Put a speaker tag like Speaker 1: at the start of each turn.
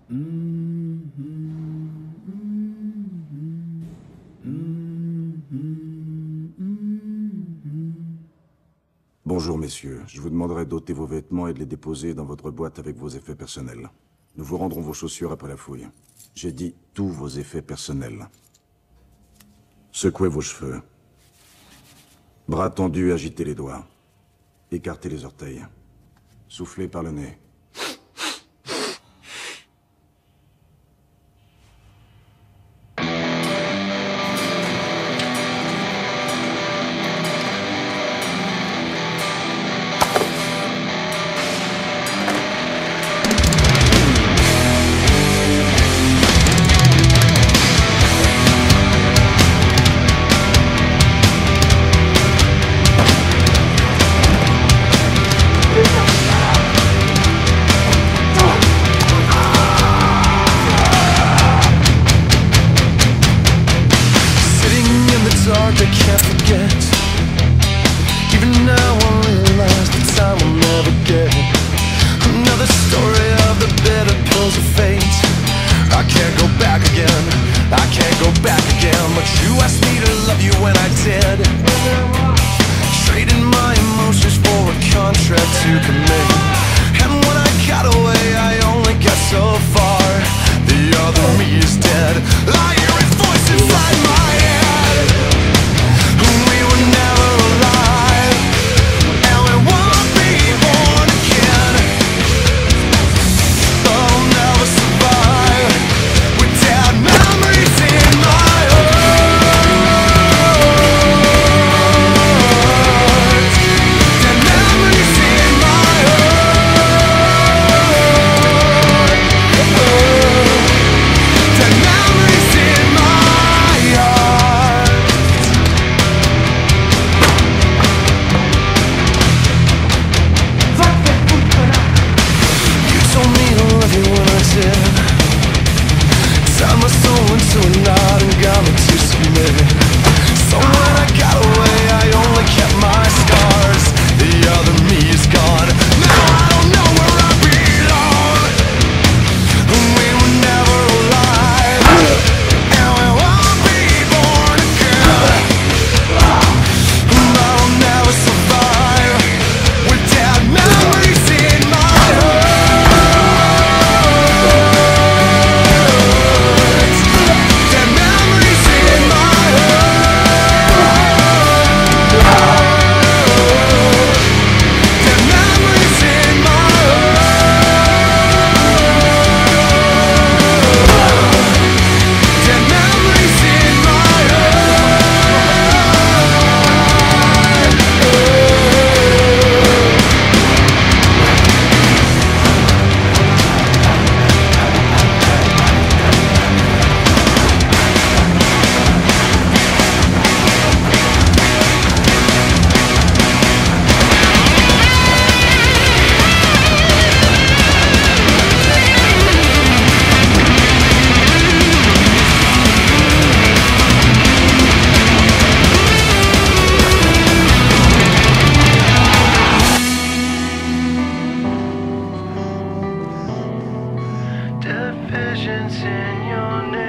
Speaker 1: Bonjour messieurs, je vous demanderai d'ôter vos vêtements et de les déposer dans votre boîte avec vos effets personnels. Nous vous rendrons vos chaussures après la fouille. J'ai dit tous vos effets personnels. Secouez vos cheveux. Bras tendus, agitez les doigts. Écartez les orteils. Soufflez par le nez.
Speaker 2: I can't forget. Even now I realize the time will never get. Another story of the bitter pills of fate. I can't go back again, I can't go back again. But you asked me to love you when I did. Trading my emotions for a contract to commit. And when I got away I only got so far. The other me is dead. I hear a voice inside my head. Tied my soul into a knot and got me to submit. So when I got away I only kept my scars. The other me is gone. Now I don't know where I belong. We were never alive, and we won't be born again. I'll never survive with dead memories in my heart. Visions in your name.